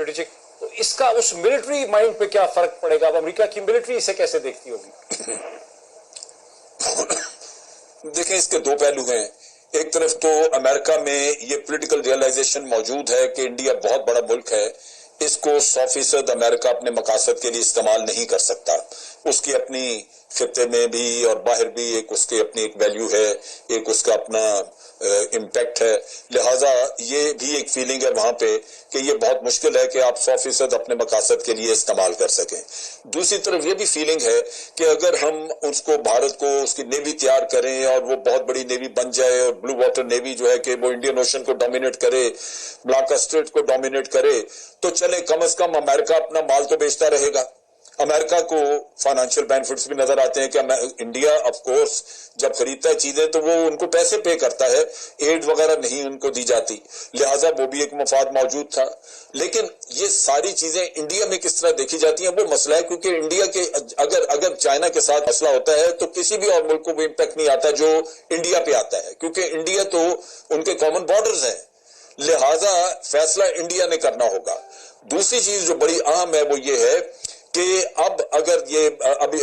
Strategic, तो इसका उस मिलिट्री माइंड पे क्या फर्क पड़ेगा? अब अमेरिका की मिलिट्री इसे कैसे देखती होगी? देखें, इसके दो पहलू हैं। एक तरफ तो अमेरिका में ये पॉलिटिकल रियलाइजेशन मौजूद है कि इंडिया बहुत बड़ा मुल्क है, इसको 100% अमेरिका अपने मकासद के लिए इस्तेमाल नहीं कर सकता। उसकी अपनी खित्ते में भी और बाहर भी एक उसकी अपनी एक वैल्यू है, एक उसका अपना इम्पैक्ट है। लिहाजा ये भी एक फीलिंग है वहां पे कि ये बहुत मुश्किल है कि आप 100% अपने मकासद के लिए इस्तेमाल कर सकें। दूसरी तरफ ये भी फीलिंग है कि अगर हम उसको, भारत को, उसकी नेवी तैयार करें और वो बहुत बड़ी नेवी बन जाए और ब्लू वाटर नेवी जो है कि वो इंडियन ओशन को डोमिनेट करे, मलाक्का स्ट्रेट को डोमिनेट करे, तो चले कम से कम अमेरिका अपना माल तो बेचता रहेगा। अमेरिका को फाइनेंशियल बेनिफिट्स भी नजर आते हैं कि इंडिया ऑफ कोर्स जब खरीदता है चीजें तो वो उनको पैसे पे करता है, एड वगैरह नहीं उनको दी जाती, लिहाजा वो भी एक मफाद मौजूद था। लेकिन ये सारी चीजें इंडिया में किस तरह देखी जाती हैं वो मसला है, क्योंकि इंडिया के अगर चाइना के साथ मसला होता है तो किसी भी और मुल्क को वो इम्पैक्ट नहीं आता जो इंडिया पे आता है, क्योंकि इंडिया तो उनके कॉमन बॉर्डर्स हैं, लिहाजा फैसला इंडिया ने करना होगा। दूसरी चीज जो बड़ी अहम है वो ये है कि अब अगर ये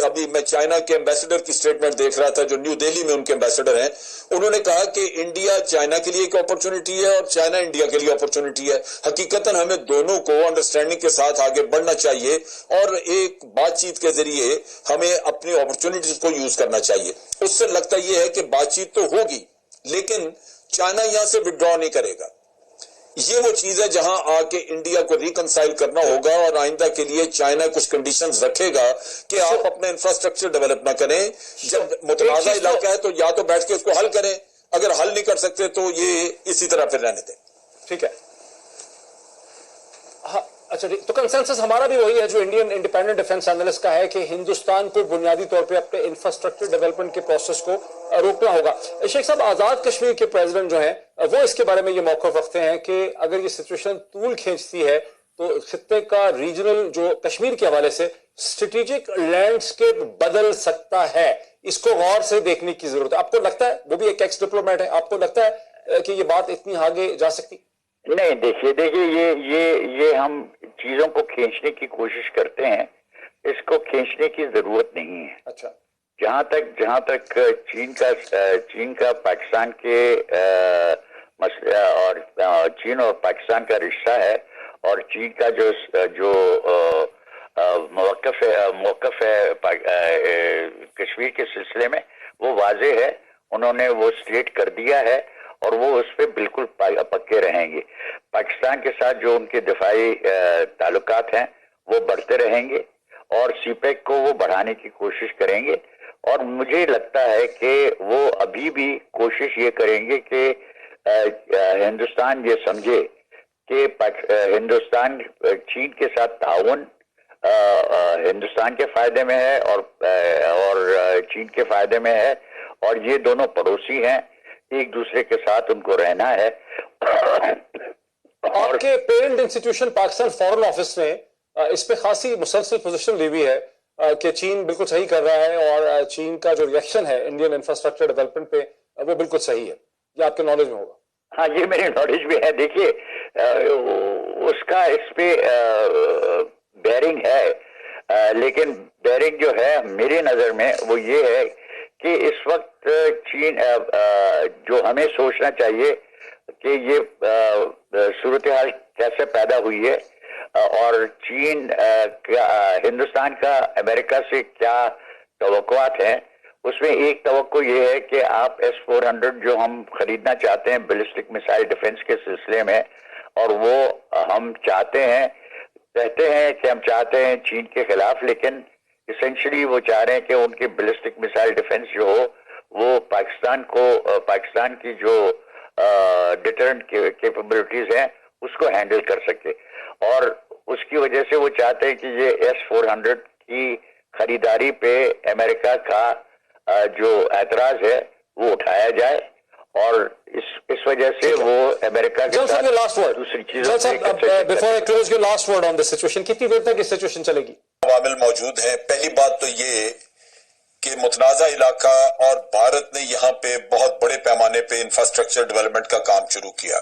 अभी मैं चाइना के एम्बेसडर की स्टेटमेंट देख रहा था, जो न्यू दिल्ली में उनके एम्बेसडर हैं, उन्होंने कहा कि इंडिया चाइना के लिए एक अपॉर्चुनिटी है और चाइना इंडिया के लिए अपॉर्चुनिटी है। हकीकतन हमें दोनों को अंडरस्टैंडिंग के साथ आगे बढ़ना चाहिए और एक बातचीत के जरिए हमें अपनी अपॉर्चुनिटीज को यूज करना चाहिए। उससे लगता यह है कि बातचीत तो होगी लेकिन चाइना यहां से विड्रॉ नहीं करेगा। ये वो चीज है जहां आके इंडिया को रिकंसाइल करना होगा और आइंदा के लिए चाइना कुछ कंडीशंस रखेगा कि आप अपना इंफ्रास्ट्रक्चर डेवलप ना करें। जब मुतनाज़ा इलाका है तो या तो बैठ के उसको हल करें, अगर हल नहीं कर सकते तो ये इसी तरह फिर रहने दें। ठीक है, हाँ, अच्छा, तो कंसेंसस हमारा भी वही है जो इंडियन इंडिपेंडेंट डिफेंस एनालिस्ट का है कि हिंदुस्तान को बुनियादी तौर पे अपने इंफ्रास्ट्रक्चर डेवलपमेंट के प्रोसेस को रोकना होगा। शेख साहब, आजाद कश्मीर के प्रेसिडेंट जो हैं वो इसके बारे में ये मौक़िफ़ रखते हैं कि अगर ये सिचुएशन तूल खींचती है तो खित्ते का रीजनल जो कश्मीर के हवाले से स्ट्रेटेजिक लैंडस्केप बदल सकता है। इसको गौर से देखने की जरूरत है। आपको लगता है, वो भी एक एक्स डिप्लोमेट है, आपको लगता है कि ये बात इतनी आगे जा सकती? नहीं, देखिए ये हम चीजों को खींचने की कोशिश करते हैं, इसको खींचने की जरूरत नहीं है। अच्छा, जहां तक चीन का पाकिस्तान के मसले और चीन और पाकिस्तान का रिश्ता है और चीन का जो मौक़िफ़ है कश्मीर के सिलसिले में वो वाज़ेह है, उन्होंने वो स्टेट कर दिया है और वो उस पर बिल्कुल पक्के रहेंगे। पाकिस्तान के साथ जो उनके दिफाई ताल्लुकात हैं वो बढ़ते रहेंगे और सीपेक को वो बढ़ाने की कोशिश करेंगे और मुझे लगता है कि वो अभी भी कोशिश ये करेंगे कि हिंदुस्तान ये समझे कि हिंदुस्तान चीन के साथ ताउन हिंदुस्तान के फायदे में है और चीन के फायदे में है और ये दोनों पड़ोसी हैं, एक दूसरे के साथ उनको रहना है। आपके parent institution Pakistan foreign office ने इस पे खासी मुसलसल पोजीशन ली हुई है कि चीन बिल्कुल सही कर रहा है और चीन का जो रिएक्शन है इंडियन इंफ्रास्ट्रक्चर डेवलपमेंट पे वो बिल्कुल सही है। ये आपके नॉलेज में होगा? हाँ, ये मेरे नॉलेज में है। देखिए, उसका इस पे बेरिंग है, लेकिन बेरिंग जो है मेरी नजर में वो ये है कि इस वक्त चीन जो हमें सोचना चाहिए कि ये सूरत हाल कैसे पैदा हुई है और चीन हिंदुस्तान का अमेरिका से क्या तवक्कुआत हैं। उसमें एक तवक्को ये है कि आप S-400 जो हम खरीदना चाहते हैं बैलिस्टिक मिसाइल डिफेंस के सिलसिले में, और वो हम चाहते हैं, कहते हैं कि हम चाहते हैं चीन के खिलाफ, लेकिन इसेंशली वो चाह रहे हैं कि उनके बैलिस्टिक मिसाइल डिफेंस जो हो वो पाकिस्तान की जो डिटरेंट कैपेबिलिटीज हैं उसको हैंडल कर सके, और उसकी वजह से वो चाहते हैं कि ये S-400 की खरीदारी पे अमेरिका का जो ऐतराज है वो उठाया जाए और इस वजह से वो अमेरिका के साथ दूसरी चीजों before I close your last word on this situation, कितनी देर तक ये सिचुएशन चलेगी? अवामिल मौजूद हैं। पहली बात तो ये कि मुतनाज़ा इलाका और भारत ने यहाँ पे बहुत बड़े पैमाने पे इंफ्रास्ट्रक्चर डेवलपमेंट का काम शुरू किया।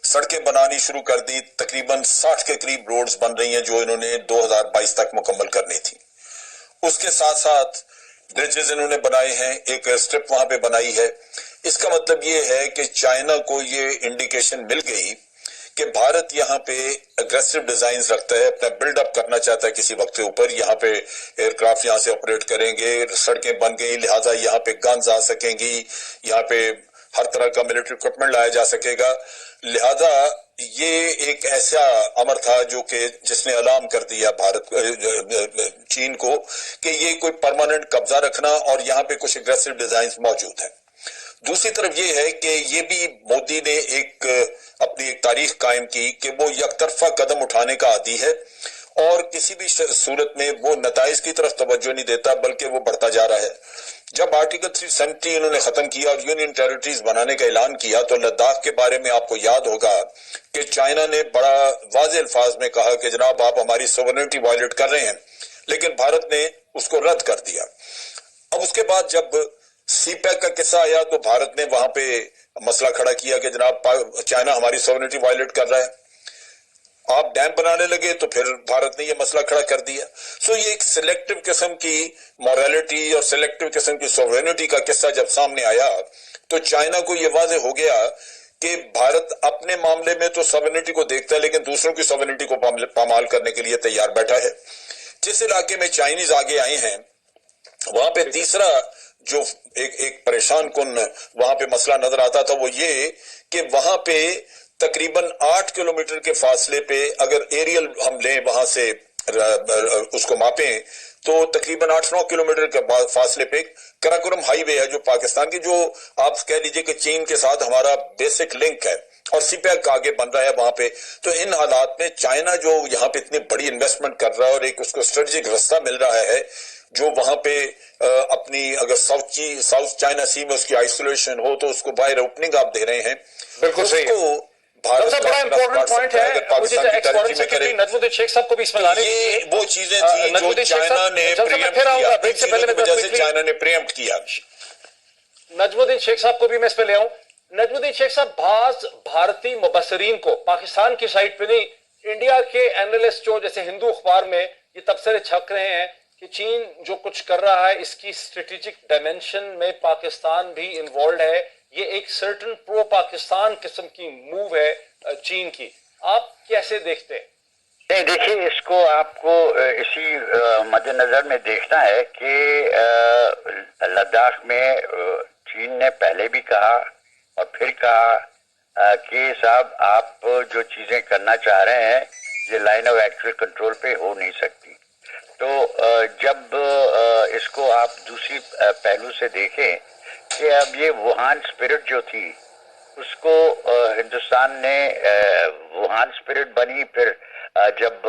سڑکیں بنانی شروع کر دی، تقریباً 60 کے قریب روڈز بن رہی ہیں جو انہوں نے 2022 تک مکمل کرنی تھی۔ اس کے ساتھ ساتھ برجز انہوں نے بنائے ہیں، ایک اسٹرپ وہاں پہ بنائی ہے۔ اس کا مطلب یہ ہے کہ چائنا کو یہ انڈیکیشن مل گئی کہ بھارت یہاں پہ اگریسو ڈیزائنز رکھتا ہے، اپنا بلڈ اپ کرنا چاہتا ہے کسی وقت کے اوپر، یہاں پہ ایئر کرافٹ یہاں سے آپریٹ کریں گے، سڑکیں بن گئی لہٰذا یہاں پہ گنز آ سکیں گی، یہاں پہ ہر طرح کا ملٹری اکوپمنٹ لایا جا سکے گا، لہذا یہ ایک ایسا امر تھا جو کہ جس نے اعلان کر دیا بھارت چین کو کہ یہ کوئی پرماننٹ قبضہ رکھنا اور یہاں پہ کچھ اگریسو ڈیزائنز موجود ہیں۔ دوسری طرف یہ ہے کہ یہ بھی مودی نے اپنی ایک تاریخ قائم کی کہ وہ یک طرفہ قدم اٹھانے کا عادی ہے اور کسی بھی صورت میں وہ نتائج کی طرف توجہ نہیں دیتا بلکہ وہ بڑھتا جا رہا ہے۔ جب آرٹیکل 370 انہوں نے ختم کیا اور یونین ٹیریٹریز بنانے کا اعلان کیا تو لداخ کے بارے میں آپ کو یاد ہوگا کہ چائنا نے بڑا واضح الفاظ میں کہا کہ جناب آپ ہماری سوورنٹی وائلیٹ کر رہے ہیں، لیکن بھارت نے اس کو رد کر دیا۔ اب اس کے بعد جب سی پیک کا قصہ آیا تو بھارت نے وہاں پہ مسئلہ کھڑا کیا کہ جناب چائنا ہماری سوورنٹی وائلیٹ کر رہا ہے۔ آپ ڈیم بنانے لگے تو پھر بھارت نے یہ مسئلہ کھڑا کر دیا۔ سو یہ ایک سلیکٹو قسم کی موریلٹی اور سلیکٹو قسم کی سوورنٹی کا قصہ جب سامنے آیا تو چائنا کو یہ واضح ہو گیا کہ بھارت اپنے معاملے میں تو سوورنٹی کو دیکھتا ہے لیکن دوسروں کی سوورنٹی کو پامال کرنے کے لیے تیار بیٹھا ہے۔ جس علاقے میں چائنیز آگے آئے ہیں وہاں پہ تیسرا جو ایک پریشان کن وہاں پہ مسئلہ نظر آتا تھا وہ یہ کہ وہاں پہ تقریباً 8 کلومیٹر کے فاصلے پہ اگر ایریل ہم لیں وہاں سے اس کو ماپیں تو تقریباً 8-9 کلومیٹر کے فاصلے پہ کراکورم ہائی وے ہے جو پاکستان کی، جو آپ کہہ لیجئے کہ چین کے ساتھ ہمارا بیسک لنک ہے اور سی پیک آگے بن رہا ہے وہاں پہ۔ تو ان حالات میں چائنا جو یہاں پہ اتنی بڑی انویسٹمنٹ کر رہا ہے اور ایک اس کو اسٹریٹجک رستہ مل رہا ہے جو وہاں پہ اپنی اگر ساؤتھ چائنا سی میں اس کی آئسولیشن ہو تو اس کو باہر اوپننگ آپ دے رہے ہیں۔ بالکل صحیح ہے، بڑا امپورٹنٹ پوائنٹ ہے۔ مجھے ایکسپورٹنگ سیکرٹری نجم الدین شیخ صاحب کو بھی اس میں لانے یہ وہ چیزیں تھیں جو چائنا نے پریمپٹ کیا۔ نجم الدین شیخ صاحب کو بھی میں اس پہ لے آؤں۔ نجم الدین شیخ صاحب، بعض بھارتی مبصرین کو پاکستان کی سائٹ پہ نہیں، انڈیا کے اینالسٹ جو جیسے ہندو اخبار میں یہ تبصرے چھپ رہے ہیں کہ چین جو کچھ کر رہا ہے اس کی اسٹریٹجک ڈائمینشن میں پاکستان بھی انوالوڈ ہے، یہ ایک سرٹن پرو پاکستان قسم کی موو ہے چین کی، آپ کیسے دیکھتے ہیں؟ نہیں دیکھیے، اس کو آپ کو اسی مد نظر میں دیکھنا ہے کہ لداخ میں چین نے پہلے بھی کہا اور پھر کہا کہ صاحب آپ جو چیزیں کرنا چاہ رہے ہیں یہ لائن آف ایکچوئل کنٹرول پہ ہو نہیں سکتی۔ تو جب اس کو آپ دوسری پہلو سے دیکھیں کہ اب یہ ووہان اسپرٹ جو تھی اس کو ہندوستان نے ووہان اسپرٹ بنی، پھر جب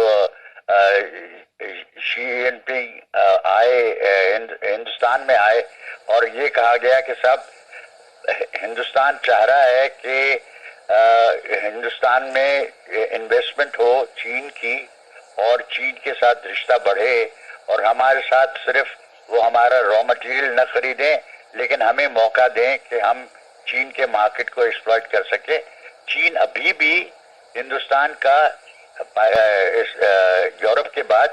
شی جن پنگ آئے ہندوستان میں آئے اور یہ کہا گیا کہ صاحب ہندوستان چاہ رہا ہے کہ ہندوستان میں انویسٹمنٹ ہو چین کی اور چین کے ساتھ رشتہ بڑھے اور ہمارے ساتھ صرف وہ ہمارا را مٹیریل نہ خریدیں لیکن ہمیں موقع دیں کہ ہم چین کے مارکیٹ کو ایکسپلائٹ کر سکیں۔ چین ابھی بھی ہندوستان کا یورپ کے بعد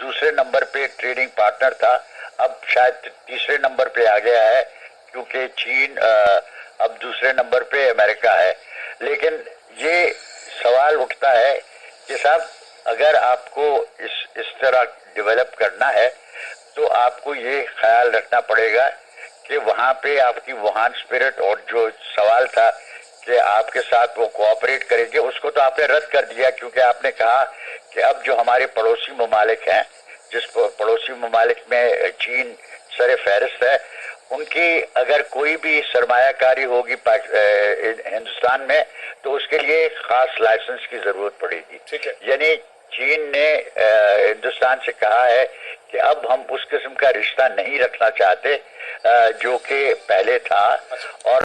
دوسرے نمبر پہ ٹریڈنگ پارٹنر تھا، اب شاید تیسرے نمبر پہ آ گیا ہے کیونکہ چین اب دوسرے نمبر پہ امریکہ ہے۔ لیکن یہ سوال اٹھتا ہے کہ صاحب اگر آپ کو اس طرح ڈیولپ کرنا ہے تو آپ کو یہ خیال رکھنا پڑے گا کہ وہاں پہ آپ کی ووہان اسپرٹ اور جو سوال تھا کہ آپ کے ساتھ وہ کوآپریٹ کریں گے اس کو تو آپ نے رد کر دیا، کیونکہ آپ نے کہا کہ اب جو ہمارے پڑوسی ممالک ہیں، جس پڑوسی ممالک میں چین سر فہرست ہے، ان کی اگر کوئی بھی سرمایہ کاری ہوگی ہندوستان میں تو اس کے لیے ایک خاص لائسنس کی ضرورت پڑے گی۔ یعنی چین نے ہندوستان سے کہا ہے کہ اب ہم اس قسم کا رشتہ نہیں رکھنا چاہتے جو کہ پہلے تھا، اور